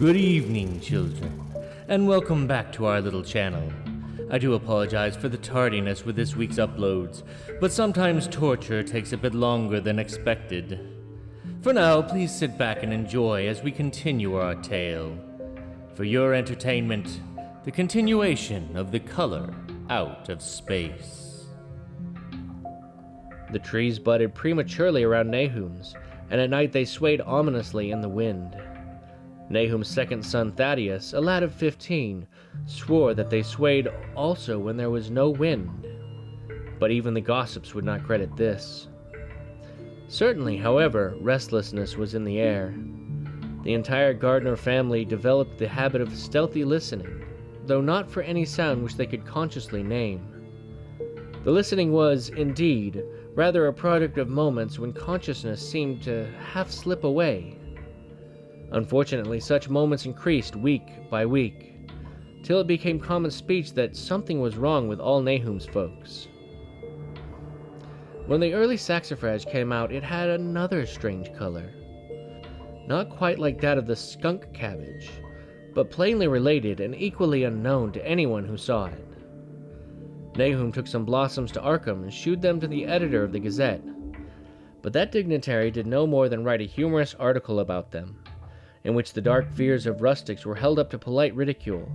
Good evening, children, and welcome back to our little channel. I do apologize for the tardiness with this week's uploads, but sometimes torture takes a bit longer than expected. For now, please sit back and enjoy as we continue our tale. For your entertainment, the continuation of The Color Out of Space. The trees budded prematurely around Nahum's, and at night they swayed ominously in the wind. Nahum's second son Thaddeus, a lad of 15, swore that they swayed also when there was no wind. But even the gossips would not credit this. Certainly, however, restlessness was in the air. The entire Gardner family developed the habit of stealthy listening, though not for any sound which they could consciously name. The listening was, indeed, rather a product of moments when consciousness seemed to half slip away. Unfortunately, such moments increased week by week, till it became common speech that something was wrong with all Nahum's folks. When the early saxifrage came out, it had another strange color. Not quite like that of the skunk cabbage, but plainly related and equally unknown to anyone who saw it. Nahum took some blossoms to Arkham and shewed them to the editor of the Gazette, but that dignitary did no more than write a humorous article about them, in which the dark fears of rustics were held up to polite ridicule.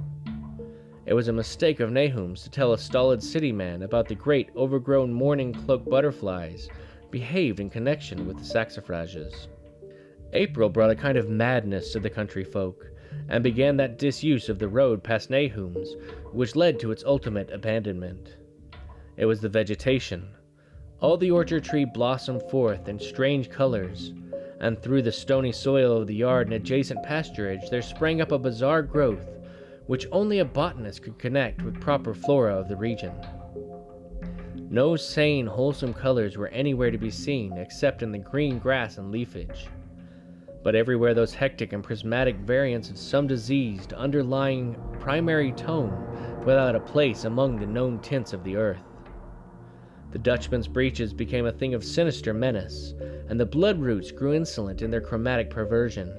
It was a mistake of Nahum's to tell a stolid city man about the great overgrown mourning cloak butterflies behaved in connection with the saxifrages. April brought a kind of madness to the country folk, and began that disuse of the road past Nahum's, which led to its ultimate abandonment. It was the vegetation. All the orchard tree blossomed forth in strange colors, and through the stony soil of the yard and adjacent pasturage there sprang up a bizarre growth which only a botanist could connect with proper flora of the region. No sane, wholesome colors were anywhere to be seen except in the green grass and leafage, but everywhere those hectic and prismatic variants of some diseased, underlying primary tone without a place among the known tints of the earth. The Dutchman's breeches became a thing of sinister menace, and the bloodroots grew insolent in their chromatic perversion.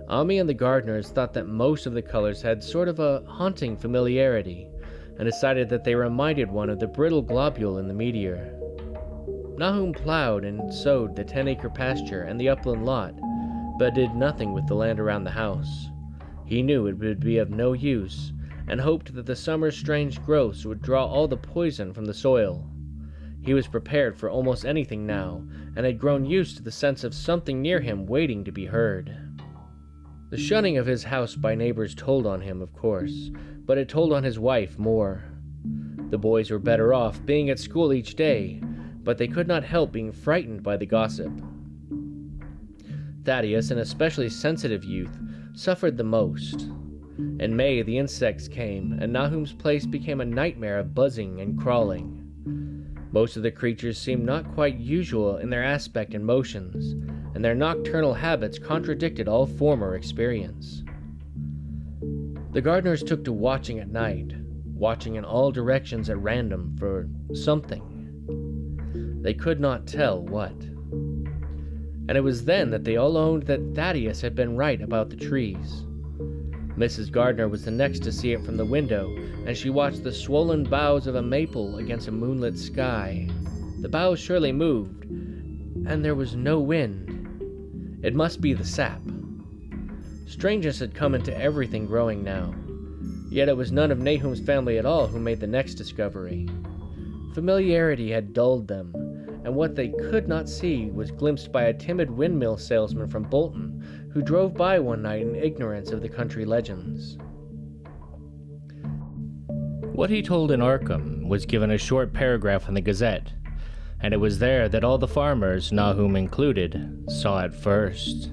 Ami and the gardeners thought that most of the colors had sort of a haunting familiarity, and decided that they reminded one of the brittle globule in the meteor. Nahum plowed and sowed the 10-acre pasture and the upland lot, but did nothing with the land around the house. He knew it would be of no use, and hoped that the summer's strange growths would draw all the poison from the soil. He was prepared for almost anything now, and had grown used to the sense of something near him waiting to be heard. The shunning of his house by neighbors told on him, of course, but it told on his wife more. The boys were better off, being at school each day, but they could not help being frightened by the gossip. Thaddeus, an especially sensitive youth, suffered the most. In May, the insects came, and Nahum's place became a nightmare of buzzing and crawling. Most of the creatures seemed not quite usual in their aspect and motions, and their nocturnal habits contradicted all former experience. The gardeners took to watching at night, watching in all directions at random for something. They could not tell what. And it was then that they all owned that Thaddeus had been right about the trees. Mrs. Gardner was the next to see it from the window, and she watched the swollen boughs of a maple against a moonlit sky. The boughs surely moved, and there was no wind. It must be the sap. Strangeness had come into everything growing now, yet it was none of Nahum's family at all who made the next discovery. Familiarity had dulled them, and what they could not see was glimpsed by a timid windmill salesman from Bolton, who drove by one night in ignorance of the country legends. What he told in Arkham was given a short paragraph in the Gazette, and it was there that all the farmers, Nahum included, saw it first.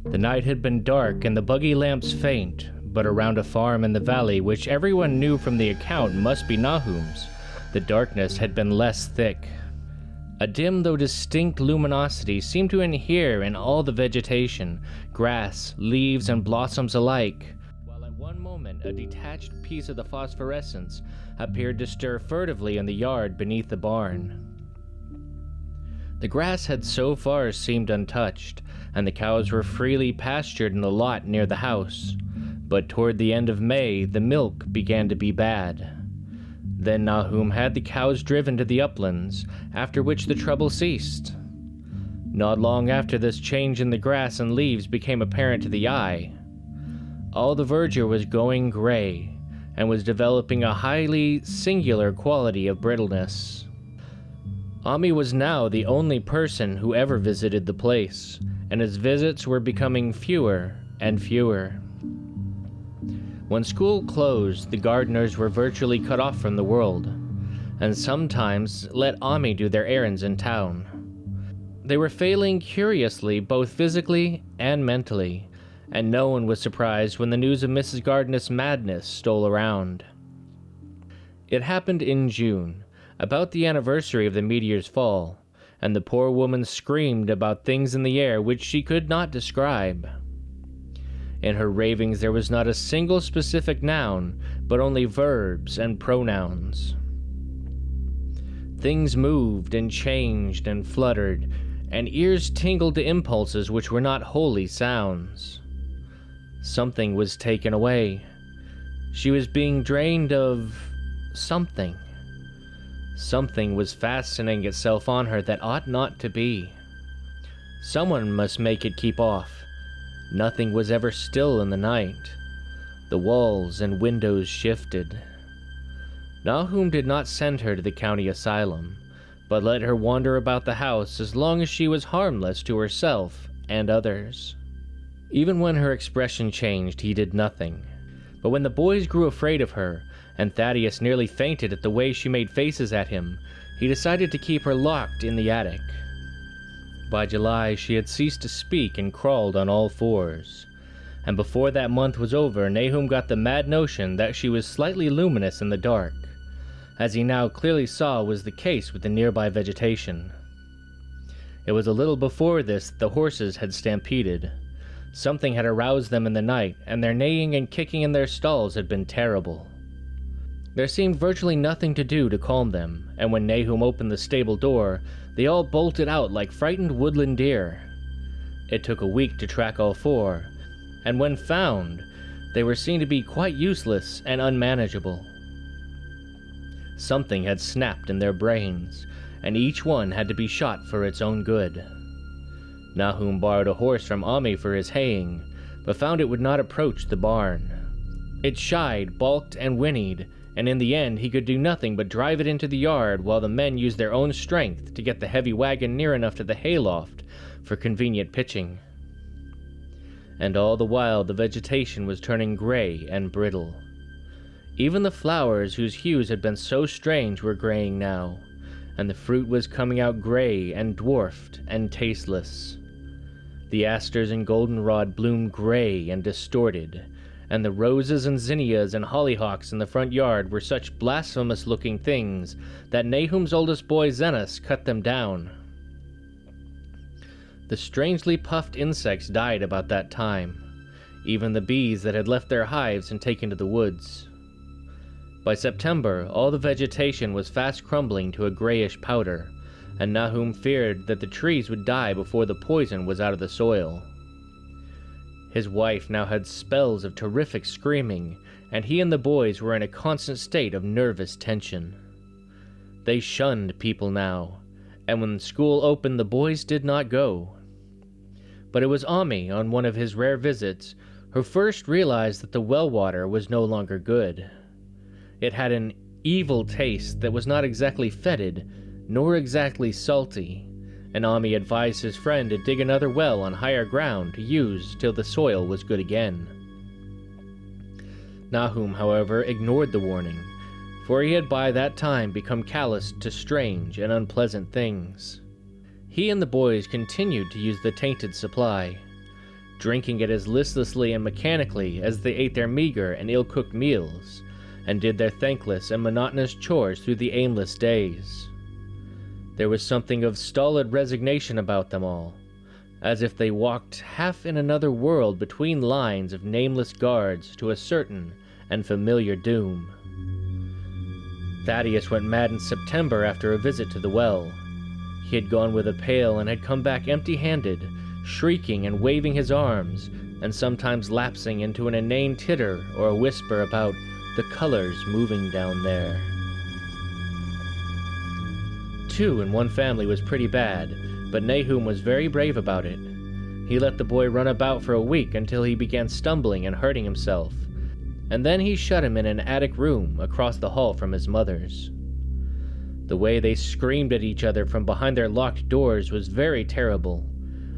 The night had been dark and the buggy lamps faint, but around a farm in the valley, which everyone knew from the account must be Nahum's, the darkness had been less thick. A dim though distinct luminosity seemed to inhere in all the vegetation, grass, leaves, and blossoms alike, while at one moment a detached piece of the phosphorescence appeared to stir furtively in the yard beneath the barn. The grass had so far seemed untouced, and the cows were freely pastured in the lot near the house. But toward the end of May, the milk began to be bad. Then Nahum had the cows driven to the uplands, after which the trouble ceased. Not long after this, change in the grass and leaves became apparent to the eye. All the verdure was going gray, and was developing a highly singular quality of brittleness. Ami was now the only person who ever visited the place, and his visits were becoming fewer and fewer. When school closed, the gardeners were virtually cut off from the world, and sometimes let Ami do their errands in town. They were failing curiously both physically and mentally, and no one was surprised when the news of Mrs. Gardenous' madness stole around. It happened in June, about the anniversary of the meteor's fall, and the poor woman screamed about things in the air which she could not describe. In her ravings there was not a single specific noun, but only verbs and pronouns. Things moved and changed and fluttered, and ears tingled to impulses which were not wholly sounds. Something was taken away. She was being drained of something. Something was fastening itself on her that ought not to be. Someone must make it keep off. Nothing was ever still in the night. The walls and windows shifted. Nahum did not send her to the county asylum, but let her wander about the house as long as she was harmless to herself and others. Even when her expression changed, he did nothing. But when the boys grew afraid of her, and Thaddeus nearly fainted at the way she made faces at him, he decided to keep her locked in the attic. By July, she had ceased to speak and crawled on all fours. And before that month was over, Nahum got the mad notion that she was slightly luminous in the dark, as he now clearly saw was the case with the nearby vegetation. It was a little before this that the horses had stampeded. Something had aroused them in the night, and their neighing and kicking in their stalls had been terrible. There seemed virtually nothing to do to calm them, and when Nahum opened the stable door, they all bolted out like frightened woodland deer. It took a week to track all four, and when found, they were seen to be quite useless and unmanageable. Something had snapped in their brains, and each one had to be shot for its own good. Nahum borrowed a horse from Ami for his haying, but found it would not approach the barn. It shied, balked, and whinnied, and in the end he could do nothing but drive it into the yard while the men used their own strength to get the heavy wagon near enough to the hayloft for convenient pitching. And all the while the vegetation was turning gray and brittle. Even the flowers whose hues had been so strange were graying now, and the fruit was coming out gray and dwarfed and tasteless. The asters and goldenrod bloomed gray and distorted, and the roses and zinnias and hollyhocks in the front yard were such blasphemous-looking things that Nahum's oldest boy Zenos cut them down. The strangely puffed insects died about that time, even the bees that had left their hives and taken to the woods. By September, all the vegetation was fast crumbling to a grayish powder, and Nahum feared that the trees would die before the poison was out of the soil. His wife now had spells of terrific screaming, and he and the boys were in a constant state of nervous tension. They shunned people now, and when school opened the boys did not go. But it was Ami, on one of his rare visits, who first realized that the well water was no longer good. It had an evil taste that was not exactly fetid, nor exactly salty, and Ami advised his friend to dig another well on higher ground to use till the soil was good again. Nahum, however, ignored the warning, for he had by that time become calloused to strange and unpleasant things. He and the boys continued to use the tainted supply, drinking it as listlessly and mechanically as they ate their meager and ill-cooked meals, and did their thankless and monotonous chores through the aimless days. There was something of stolid resignation about them all, as if they walked half in another world between lines of nameless guards to a certain and familiar doom. Thaddeus went mad in September after a visit to the well. He had gone with a pail and had come back empty-handed, shrieking and waving his arms, and sometimes lapsing into an inane titter or a whisper about the colors moving down there. 2 in one family was pretty bad, but Nahum was very brave about it. He let the boy run about for a week until he began stumbling and hurting himself, and then he shut him in an attic room across the hall from his mother's. The way they screamed at each other from behind their locked doors was very terrible,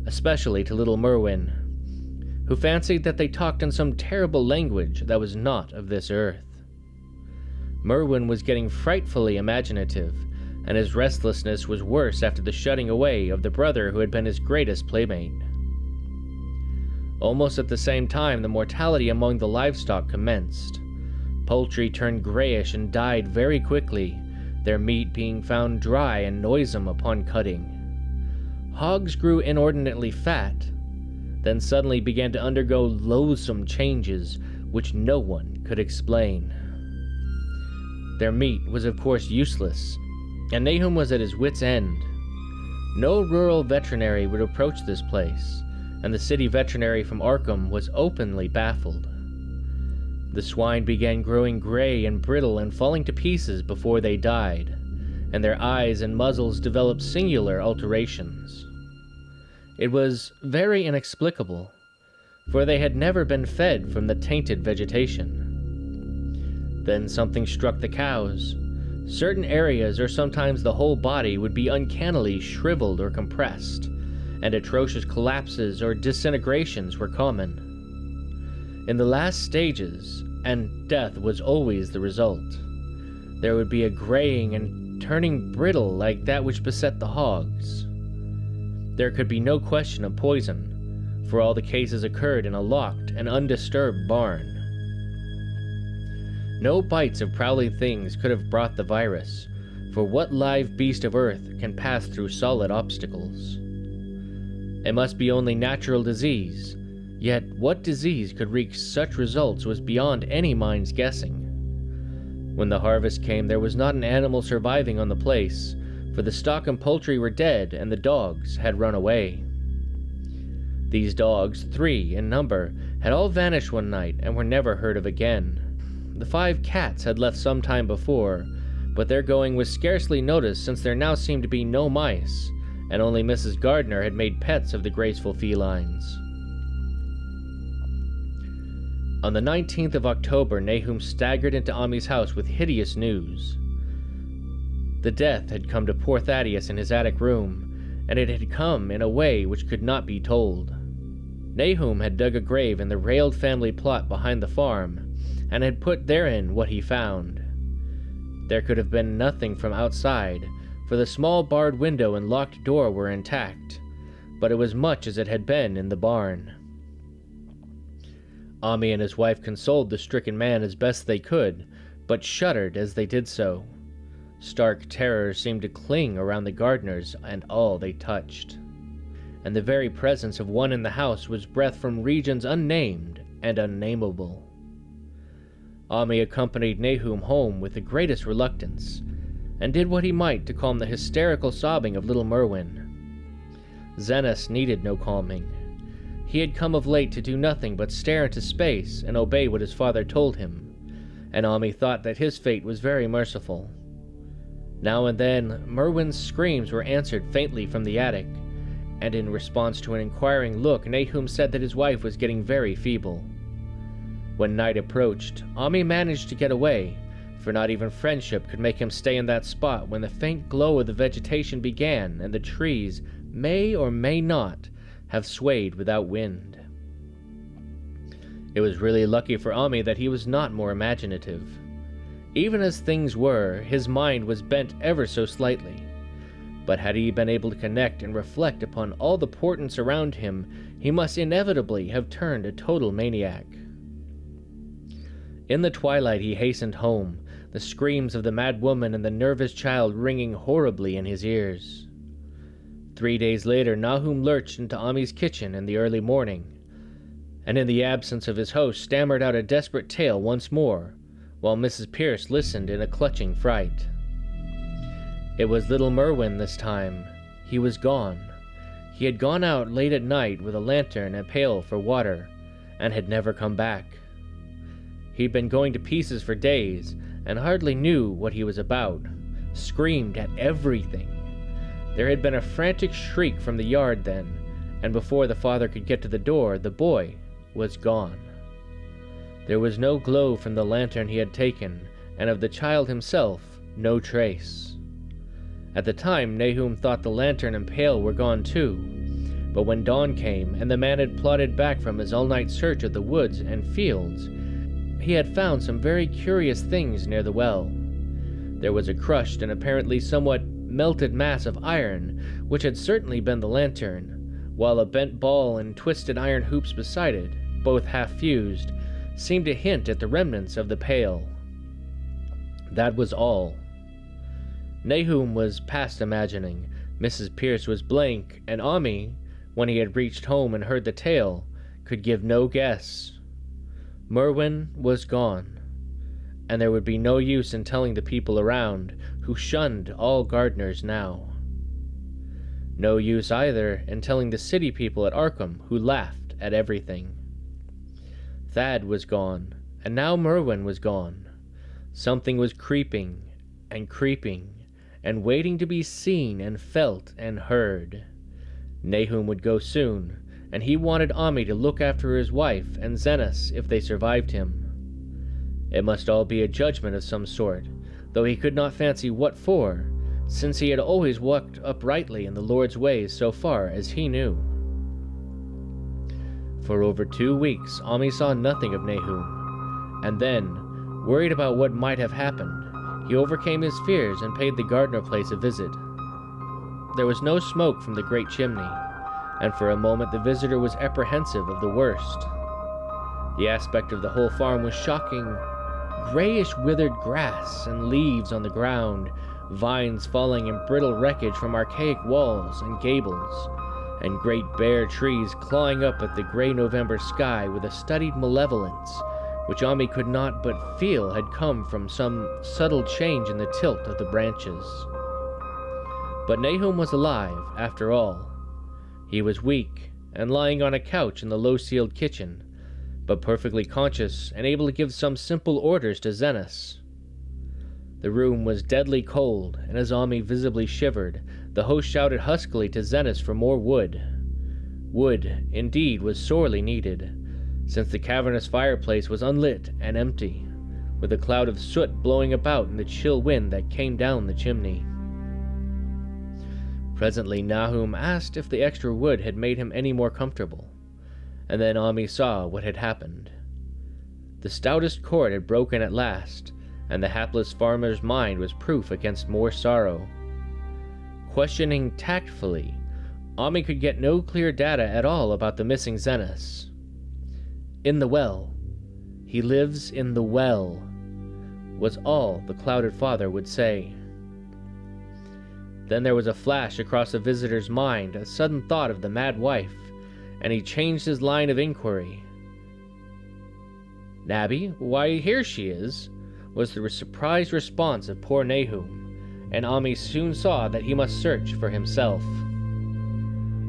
especially to little Merwin, who fancied that they talked in some terrible language that was not of this earth. Merwin was getting frightfully imaginative, and his restlessness was worse after the shutting away of the brother who had been his greatest playmate. Almost at the same time, the mortality among the livestock commenced. Poultry turned grayish and died very quickly, their meat being found dry and noisome upon cutting. Hogs grew inordinately fat, then suddenly began to undergo loathsome changes which no one could explain. Their meat was of course useless, and Nahum was at his wit's end. No rural veterinary would approach this place, and the city veterinary from Arkham was openly baffled. The swine began growing gray and brittle and falling to pieces before they died, and their eyes and muzzles developed singular alterations. It was very inexplicable, for they had never been fed from the tainted vegetation. Then something struck the cows. Certain areas, or sometimes the whole body, would be uncannily shriveled or compressed, and atrocious collapses or disintegrations were common. In the last stages, and death was always the result, there would be a graying and turning brittle like that which beset the hogs. There could be no question of poison, for all the cases occurred in a locked and undisturbed barn. No bites of prowling things could have brought the virus, for what live beast of earth can pass through solid obstacles? It must be only natural disease, yet what disease could wreak such results was beyond any mind's guessing. When the harvest came, there was not an animal surviving on the place, for the stock and poultry were dead and the dogs had run away. These dogs, 3 in number, had all vanished one night and were never heard of again. The 5 cats had left some time before, but their going was scarcely noticed since there now seemed to be no mice, and only Mrs. Gardner had made pets of the graceful felines. On the 19th of October, Nahum staggered into Ami's house with hideous news. The death had come to poor Thaddeus in his attic room, and it had come in a way which could not be told. Nahum had dug a grave in the railed family plot behind the farm, and had put therein what he found. There could have been nothing from outside, for the small barred window and locked door were intact, but it was much as it had been in the barn. Ami and his wife consoled the stricken man as best they could, but shuddered as they did so. Stark terror seemed to cling around the Gardners and all they touched, and the very presence of one in the house was breath from regions unnamed and unnameable. Ami accompanied Nahum home with the greatest reluctance, and did what he might to calm the hysterical sobbing of little Merwin. Zenas needed no calming. He had come of late to do nothing but stare into space and obey what his father told him, and Ami thought that his fate was very merciful. Now and then, Merwin's screams were answered faintly from the attic, and in response to an inquiring look, Nahum said that his wife was getting very feeble. When night approached, Ami managed to get away, for not even friendship could make him stay in that spot when the faint glow of the vegetation began and the trees may or may not have swayed without wind. It was really lucky for Ami that he was not more imaginative. Even as things were, his mind was bent ever so slightly, but had he been able to connect and reflect upon all the portents around him, he must inevitably have turned a total maniac. In the twilight he hastened home, the screams of the mad woman and the nervous child ringing horribly in his ears. 3 days later, Nahum lurched into Ami's kitchen in the early morning, and in the absence of his host stammered out a desperate tale once more, while Mrs. Pierce listened in a clutching fright. It was little Merwin this time. he was gone. He had gone out late at night with a lantern and pail for water, and had never come back. He'd been going to pieces for days, and hardly knew what he was about, screamed at everything. There had been a frantic shriek from the yard then, and before the father could get to the door, the boy was gone. There was no glow from the lantern he had taken, and of the child himself, no trace. At the time, Nahum thought the lantern and pail were gone too, but when dawn came and the man had plodded back from his all-night search of the woods and fields, he had found some very curious things near the well. There was a crushed and apparently somewhat melted mass of iron, which had certainly been the lantern, while a bent ball and twisted iron hoops beside it, both half-fused, seemed to hint at the remnants of the pail. That was all. Nahum was past imagining. Mrs. Pierce was blank, and Ami, when he had reached home and heard the tale, could give no guess. Merwin was gone, and there would be no use in telling the people around, who shunned all gardeners now. No use either in telling the city people at Arkham, who laughed at everything. Thad was gone, and now Merwin was gone. Something was creeping, and waiting to be seen and felt and heard. Nahum would go soon, and he wanted Ami to look after his wife and Zenas if they survived him. It must all be a judgment of some sort, though he could not fancy what for, since he had always walked uprightly in the Lord's ways so far as he knew. For over 2 weeks, Ami saw nothing of Nahum, and then, worried about what might have happened, he overcame his fears and paid the gardener place a visit. There was no smoke from the great chimney, and for a moment the visitor was apprehensive of the worst. The aspect of the whole farm was shocking. Grayish withered grass and leaves on the ground, vines falling in brittle wreckage from archaic walls and gables, and great bare trees clawing up at the gray November sky with a studied malevolence, which Ami could not but feel had come from some subtle change in the tilt of the branches. But Nahum was alive, after all. He was weak, and lying on a couch in the low-ceiled kitchen, but perfectly conscious and able to give some simple orders to Zenas. The room was deadly cold, and as Ami visibly shivered, the host shouted huskily to Zenas for more wood. Wood, indeed, was sorely needed, since the cavernous fireplace was unlit and empty, with a cloud of soot blowing about in the chill wind that came down the chimney. Presently Nahum asked if the extra wood had made him any more comfortable, and then Ami saw what had happened. The stoutest cord had broken at last, and the hapless farmer's mind was proof against more sorrow. Questioning tactfully, Ami could get no clear data at all about the missing Zenas. "In the well. He lives in the well," was all the clouded father would say. Then there was a flash across the visitor's mind, a sudden thought of the mad wife, and he changed his line of inquiry. "Nabby, why, here she is," was the surprised response of poor Nahum, and Ami soon saw that he must search for himself.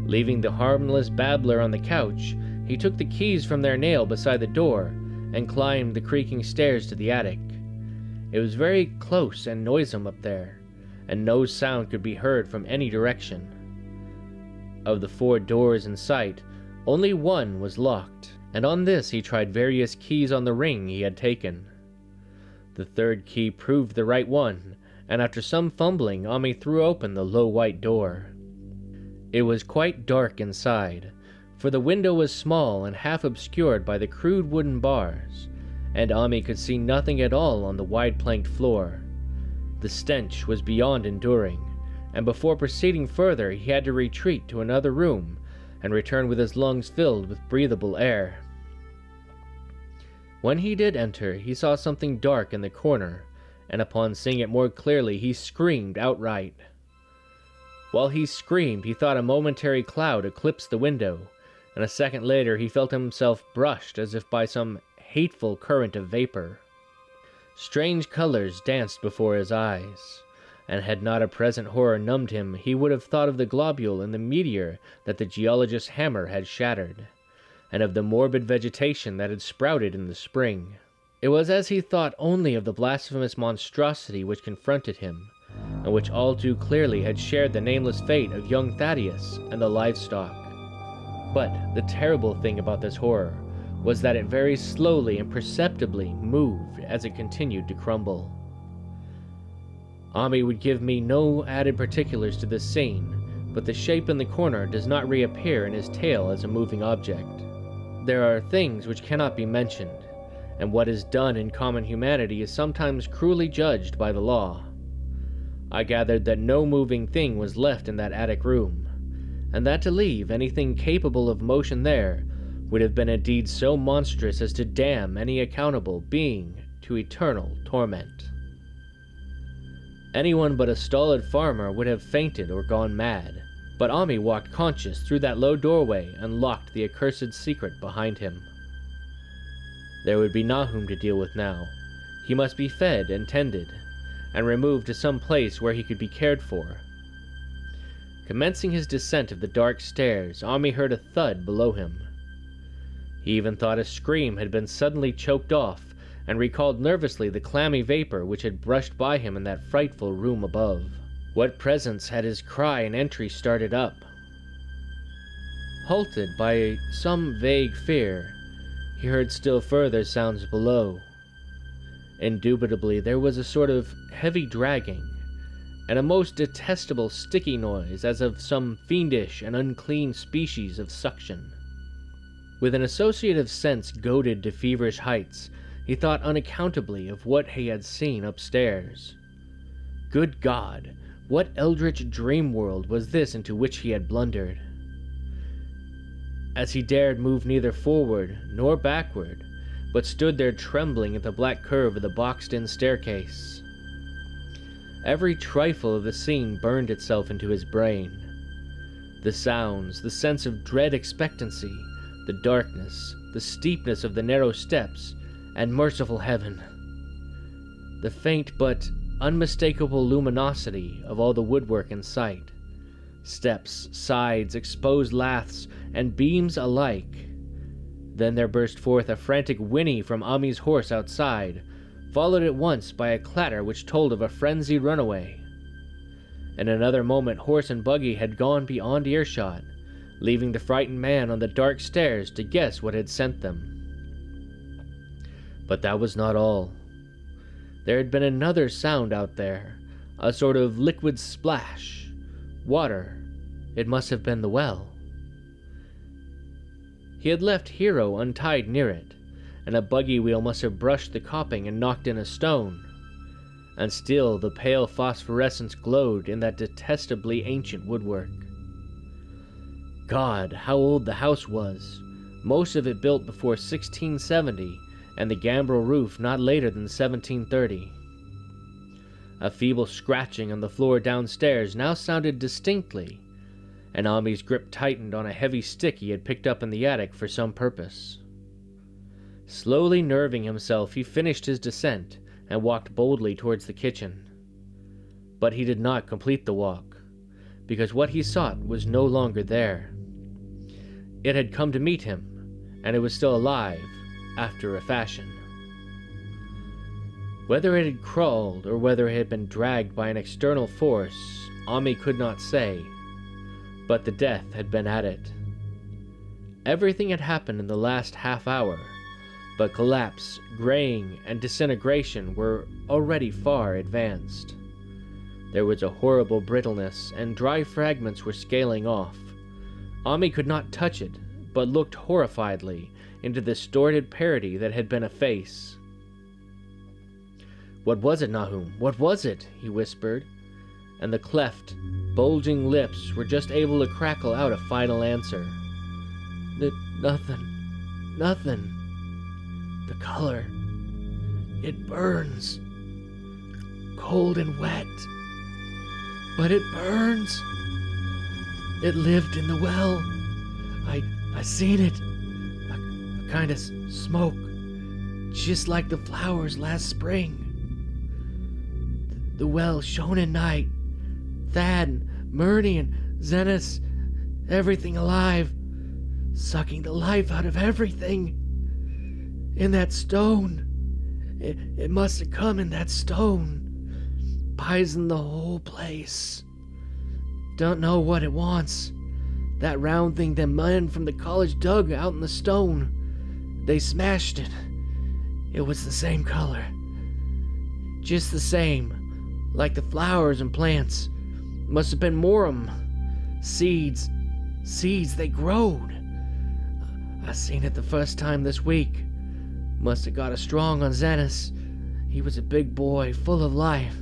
Leaving the harmless babbler on the couch, he took the keys from their nail beside the door and climbed the creaking stairs to the attic. It was very close and noisome up there, and no sound could be heard from any direction. Of the 4 doors in sight, only one was locked, and on this he tried various keys on the ring he had taken. The 3rd key proved the right one, and after some fumbling, Ami threw open the low white door. It was quite dark inside, for the window was small and half obscured by the crude wooden bars, and Ami could see nothing at all on the wide planked floor. The stench was beyond enduring, and before proceeding further he had to retreat to another room and return with his lungs filled with breathable air. When he did enter, he saw something dark in the corner, and upon seeing it more clearly he screamed outright. While he screamed, he thought a momentary cloud eclipsed the window, and a second later he felt himself brushed as if by some hateful current of vapor. Strange colors danced before his eyes. and had not a present horror numbed him, he would have thought of the globule in the meteor that the geologist's hammer had shattered, and of the morbid vegetation that had sprouted in the spring. It was as he thought only of the blasphemous monstrosity which confronted him, and which all too clearly had shared the nameless fate of young Thaddeus and the livestock. But the terrible thing about this horror was that it very slowly and perceptibly moved as it continued to crumble. Ami would give me no added particulars to this scene, but the shape in the corner does not reappear in his tale as a moving object. There are things which cannot be mentioned, and what is done in common humanity is sometimes cruelly judged by the law. I gathered that no moving thing was left in that attic room, and that to leave anything capable of motion there would have been a deed so monstrous as to damn any accountable being to eternal torment. Anyone but a stolid farmer would have fainted or gone mad, but Ami walked conscious through that low doorway and locked the accursed secret behind him. There would be Nahum to deal with now. He must be fed and tended, and removed to some place where he could be cared for. Commencing his descent of the dark stairs, Ami heard a thud below him. He even thought a scream had been suddenly choked off, and recalled nervously the clammy vapor which had brushed by him in that frightful room above. What presence had his cry and entry started up? Halted by some vague fear, he heard still further sounds below. Indubitably, there was a sort of heavy dragging, and a most detestable sticky noise as of some fiendish and unclean species of suction. With an associative sense goaded to feverish heights, he thought unaccountably of what he had seen upstairs. Good God, what eldritch dream world was this into which he had blundered? As he dared move neither forward nor backward, but stood there trembling at the black curve of the boxed-in staircase. Every trifle of the scene burned itself into his brain. The sounds, the sense of dread expectancy, the darkness, the steepness of the narrow steps, and merciful heaven. The faint but unmistakable luminosity of all the woodwork in sight. Steps, sides, exposed laths, and beams alike. Then there burst forth a frantic whinny from Ami's horse outside, followed at once by a clatter which told of a frenzied runaway. In another moment horse and buggy had gone beyond earshot, leaving the frightened man on the dark stairs to guess what had sent them. But that was not all. There had been another sound out there, a sort of liquid splash. Water. It must have been the well. He had left Hero untied near it, and a buggy wheel must have brushed the coping and knocked in a stone. And still the pale phosphorescence glowed in that detestably ancient woodwork. God, how old the house was! Most of it built before 1670, and the gambrel roof not later than 1730. A feeble scratching on the floor downstairs now sounded distinctly, and Ami's grip tightened on a heavy stick he had picked up in the attic for some purpose. Slowly nerving himself, he finished his descent and walked boldly towards the kitchen. But he did not complete the walk, because what he sought was no longer there. It had come to meet him, and it was still alive, after a fashion. Whether it had crawled or whether it had been dragged by an external force, Ami could not say, but the death had been at it. Everything had happened in the last half hour, but collapse, graying, and disintegration were already far advanced. There was a horrible brittleness, and dry fragments were scaling off. Ami could not touch it, but looked horrifiedly into the distorted parody that had been a face. "What was it, Nahum? What was it?" he whispered, and the cleft, bulging lips were just able to crackle out a final answer. Nothing. The color. It burns. Cold and wet. But it burns. It lived in the well. I seen it. A kind of smoke. Just like the flowers last spring. The well shone at night. Thad and Murdy and Zenos, everything alive, sucking the life out of everything. In that stone. It must have come in that stone. Poisoned the whole place. Don't know what it wants. That round thing them men from the college dug out in the stone. They smashed it. It was the same color. Just the same. Like the flowers and plants. Must have been more of 'em. Seeds. Seeds, they growed. I seen it the first time this week. Must have got a strong on Zenos. He was a big boy, full of life.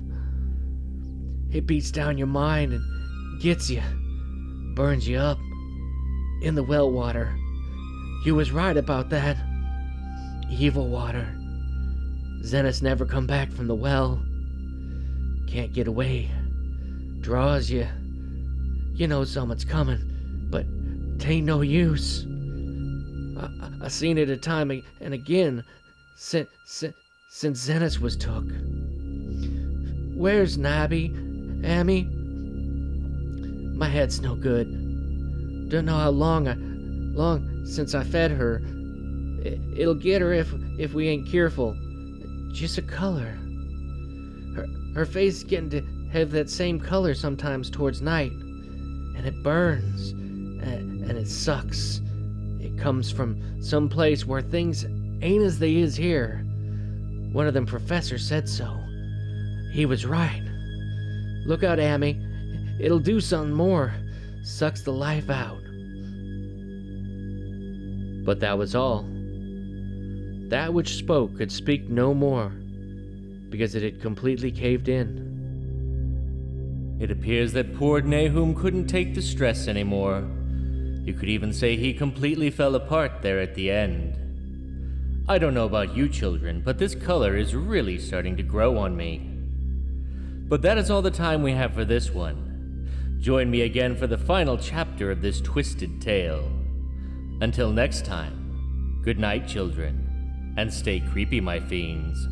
It beats down your mind and gets you. Burns you up. In the well water. You was right about that. Evil water. Zenos never come back from the well. Can't get away. Draws you. You know someone's coming, but 'tain't no use. I seen it a time and again since Zenos was took. Where's Nabby, Amy? My head's no good. Don't know how long since I fed her. It'll get her if we ain't careful. Just a color. Her face is getting to have that same color sometimes towards night, and it burns, and it sucks. It comes from some place where things ain't as they is here. One of them professors said so. He was right. Look out, Amy. It'll do something more. Sucks the life out. But that was all. That which spoke could speak no more, because it had completely caved in. It appears that poor Nahum couldn't take the stress anymore. You could even say he completely fell apart there at the end. I don't know about you children, but this color is really starting to grow on me. But that is all the time we have for this one. Join me again for the final chapter of this twisted tale. Until next time, good night, children, and stay creepy, my fiends.